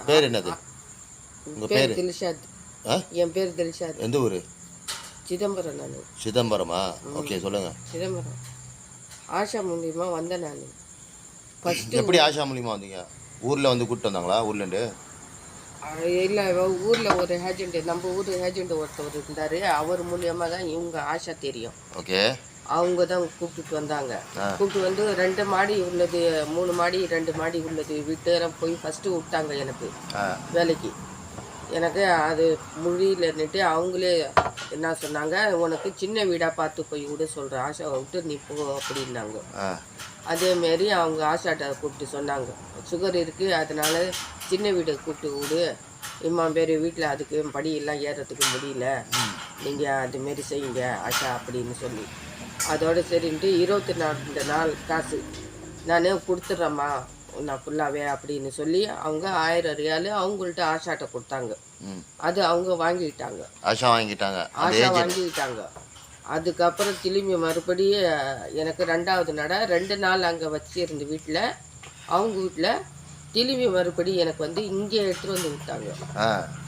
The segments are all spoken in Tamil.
பேர் என்னது? உங்கள் பேர்? தில்ஷாத். என் பேர் தில்ஷாத். எந்த ஊர்? சிதம்பரம். நான் சிதம்பரமா? ஓகே, சொல்லுங்கள். சிதம்பரம். ஆஷா மூலியமா வந்தேன் நான் ஃபஸ்ட்டு. எப்படி ஆஷா மூலியமாக வந்தீங்க? ஊரில் வந்து கூப்பிட்டு வந்தாங்களா ஊர்லேருந்து? இல்லை, ஊரில் ஒரு ஏஜென்ட், நம்ம ஊர் ஏஜென்ட் ஒருத்தவர் இருந்தார். அவர் மூலியமாக தான் இவங்க ஆஷா தெரியும். ஓகே. அவங்க தான் கூப்பிட்டுட்டு வந்தாங்க. கூப்பிட்டு வந்து 2 மாடி உள்ளது, 3 மாடி 2 மாடி உள்ளது வீட்டு போய் ஃபஸ்ட்டு விட்டாங்க எனக்கு வேலைக்கு. எனக்கு அது முடியலன்னுட்டு அவங்களே என்ன சொன்னாங்க, உனக்கு சின்ன வீடாக பார்த்து போய் விட சொல்கிறேன், ஆஷாவை விட்டு நீ போ அப்படின்னாங்க. அதேமாரி அவங்க ஆஷாட்ட கூப்பிட்டு சொன்னாங்க, சுகர் இருக்குது, அதனால சின்ன வீடை கூப்பிட்டு விடு, இம்மா பேர் வீட்டில் அதுக்கு படியெல்லாம் ஏறுறதுக்கு முடியல, நீங்கள் அதுமாரி செய்யுங்க ஆஷா அப்படின்னு சொல்லி. அதோடு சரின்ட்டு 24 நாள் காசு நான் கொடுத்துட்றேம்மா நான் ஃபுல்லாகவே அப்படின்னு சொல்லி அவங்க 1000 ரியாலு அவங்கள்ட்ட ஆஷாட்ட கொடுத்தாங்க. அது அவங்க வாங்கிக்கிட்டாங்க. ஆஷா வாங்கிக்கிட்டாங்க. அதுக்கப்புறம் திரும்பி மறுபடியும் எனக்கு 2வது நட 2 நாள் அங்கே வச்சிருந்து வீட்டில், அவங்க வீட்டில் திரும்பி மறுபடியும் எனக்கு வந்து இங்கே எடுத்துகிட்டு வந்து விட்டாங்க.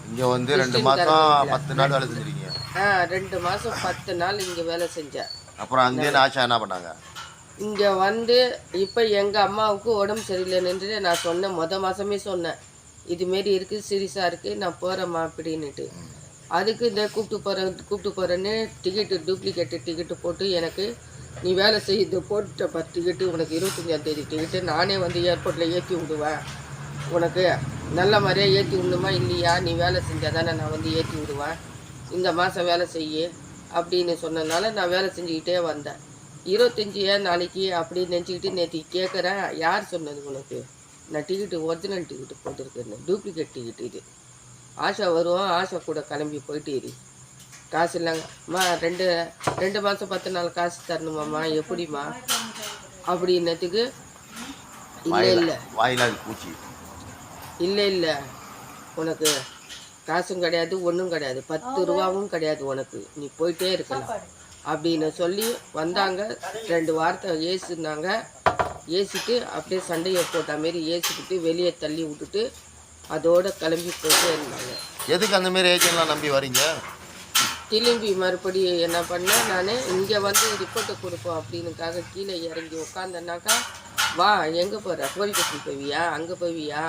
இங்கே வந்து 2 மாதம் 10 நாள் வேலை செஞ்சுருக்கீங்க? 2 மாதம் 10 நாள் இங்கே வேலை செஞ்சேன். அப்புறம் அங்கே ஆஷா என்ன பண்ணாங்க? இங்கே வந்து இப்போ எங்கள் அம்மாவுக்கு உடம்பு சரியில்லைன்னு நான் சொன்னேன், மாதமே சொன்னேன், இதுமாரி இருக்குது, சீரியஸாக இருக்குது, நான் போகிறேம்மா அப்படின்னுட்டு. அதுக்கு இந்த கூப்பிட்டு போகிறேன்னு டூப்ளிகேட்டு டிக்கெட்டு போட்டு எனக்கு நீ வேலை செய்யுது போட்ட டிக்கெட்டு உனக்கு 25ஆம் தேதி டிக்கெட்டு நானே வந்து ஏர்போர்ட்டில் ஏற்றி விடுவேன், உனக்கு நல்ல மாதிரியாக ஏற்றி விடணுமா இல்லையா, நீ வேலை செஞ்சால் தானே நான் வந்து ஏற்றி விடுவேன், இந்த மாதம் வேலை செய்ய அப்படின்னு சொன்னதுனால நான் வேலை செஞ்சுக்கிட்டே வந்தேன். 25 நாளைக்கு அப்படின்னு நினச்சிக்கிட்டு நேற்று கேட்குறேன், யார் சொன்னது உனக்கு, நான் டிக்கெட்டு ஒரிஜினல் டிக்கெட்டு போட்டிருக்கேன்னு, டூப்ளிகேட் டிக்கெட் இது, ஆஷா வருவோம், ஆஷா கூட கிளம்பி போயிட்டு இரு, காசு இல்லைங்கம்மா, 2 மாதம் 10 நாள் காசு தரணுமாம்மா, எப்படிம்மா அப்படின்னதுக்கு இல்லை உனக்கு காசும் கிடையாது ஒன்றும் கிடையாது, 10 ரூபாவும் கிடையாது உனக்கு, நீ போயிட்டே இருக்கலாம் அப்படின்னு சொல்லி வந்தாங்க. 2 வாரத்தை ஏசுனாங்க. ஏசிட்டு அப்படியே சண்டையை போட்ட மாரி ஏசிக்கிட்டு வெளியே தள்ளி விட்டுட்டு அதோட கிளம்பி போயிட்டே இருந்தாங்க. எதுக்கு அந்த மாரி ஏஜென்ட்லாம் நம்பி வரீங்க? திரும்பி மறுபடியும் என்ன பண்ணேன், நான் இங்கே வந்து ரிப்போர்ட்டை கொடுப்போம் அப்படின்னுக்காக கீழே இறங்கி உட்காந்தேன்னாக்கா, வா எங்கே போகிற, கோழிக்கட்டி போவியா, அங்கே போவியா,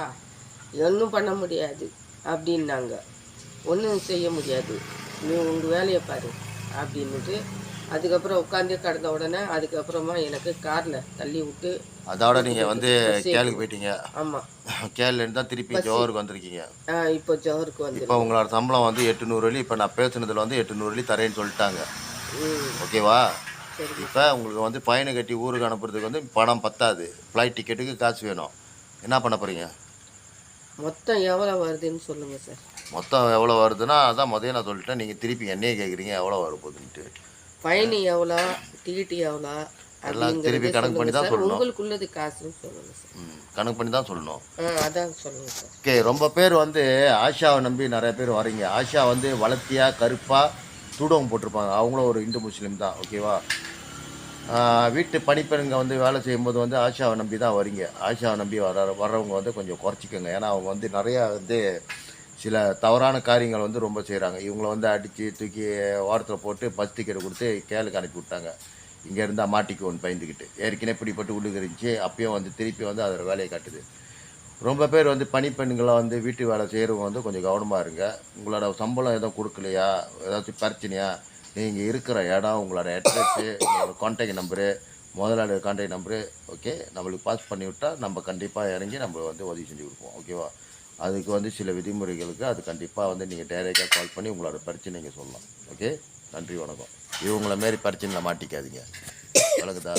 ஒன்றும் பண்ண முடியாது அப்படின்னாங்க, ஒன்றும் செய்ய முடியாது, நீ உங்கள் வேலையை பாரு அப்படின்னுட்டு அதுக்கப்புறம் உட்காந்து கடந்த உடனே அதுக்கப்புறமா எனக்கு காரில் தள்ளி விட்டு அதோட நீங்கள் வந்து கேளுக்கு போயிட்டீங்க? ஆமாம், கேள்லேருந்து தான் திருப்பி ஜோஹருக்கு வந்திருக்கீங்க. இப்போ ஜோஹருக்கு வந்து இப்போ உங்களோட சம்பளம் வந்து 800 வெள்ளி, இப்போ நான் பேசுனதில் வந்து 800 வெள்ளி தரேன்னு சொல்லிட்டாங்க. ஓகேவா? இப்போ உங்களுக்கு வந்து பயணை கட்டி ஊருக்கு அனுப்புறதுக்கு வந்து பணம் பத்தாது, ஃப்ளைட் டிக்கெட்டுக்கு காசு வேணும், என்ன பண்ண போகிறீங்க? மொத்தம் எவ்வளோ வருதுன்னு சொல்லுங்கள் சார். மொத்தம் எவ்வளோ வருதுன்னா அதான் முதல்ல நான் சொல்லிட்டேன், நீங்கள் திருப்பி என்னையே கேட்குறீங்க எவ்வளோ வரப்போகுதுன்ட்டு. பயணி எவ்வளோ, டிக்கெட்டு எவ்வளோ, எல்லாம் திருப்பி கணக்கு பண்ணி தான் சொல்லணும். உங்களுக்குள்ளது காசுன்னு சொல்லுங்கள் சார். கணக்கு பண்ணி தான் சொல்லணும். அதான் சொல்லுங்கள் சார். ஓகே. ரொம்ப பேர் வந்து ஆஷாவை நம்பி நிறைய பேர் வரீங்க. ஆஷா வந்து வளர்த்தியாக கருப்பாக துடவம் போட்டிருப்பாங்க, அவங்களும் ஒரு இந்து முஸ்லீம் தான். ஓகேவா? வீட்டு பணிப்பெண்கள் வந்து வேலை செய்யும்போது வந்து ஆஷாவை நம்பி தான் வரீங்க. ஆஷாவை நம்பி வர்றவங்க வந்து கொஞ்சம் குறைச்சிக்கோங்க. ஏன்னா அவங்க வந்து நிறையா வந்து சில தவறான காரியங்கள் வந்து ரொம்ப செய்கிறாங்க. இவங்களை வந்து அடித்து தூக்கி வாரத்தில் போட்டு பஸ் டிக்கெட் கொடுத்து கேளுக்கு அனுப்பி விட்டாங்க. இங்கே இருந்தால் மாட்டிக்குவோன்னு பயந்துக்கிட்டு ஏற்கனவே பிடிப்பட்டு உள்ளுக்கு அப்பயும் வந்து திருப்பி வந்து அதில் வேலையை காட்டுது. ரொம்ப பேர் வந்து பணிப்பெண்களை வந்து வீட்டு வேலை செய்கிறவங்க வந்து கொஞ்சம் கவனமாக இருங்க. உங்களோட சம்பளம் எதுவும் கொடுக்கலையா, ஏதாச்சும் பிரச்சனையா, நீங்கள் இருக்கிற இடம், உங்களோட அட்ரஸ்ஸு, உங்களோட கான்டாக்ட் நம்பரு, முதலாளி கான்டாக்ட் நம்பரு, ஓகே, நம்மளுக்கு பாஸ் பண்ணி விட்டால் நம்ம கண்டிப்பாக இறங்கி நம்ம வந்து உதவி செஞ்சு கொடுப்போம். ஓகேவா? அதுக்கு வந்து சில விதிமுறைகளுக்கு அது கண்டிப்பாக வந்து நீங்கள் டைரெக்டாக கால் பண்ணி உங்களோட பிரச்சனைங்க சொல்லலாம். ஓகே, நன்றி, வணக்கம். இவங்கள மாரி பிரச்சனையில் மாட்டிக்காதீங்க. வணக்கத்தா.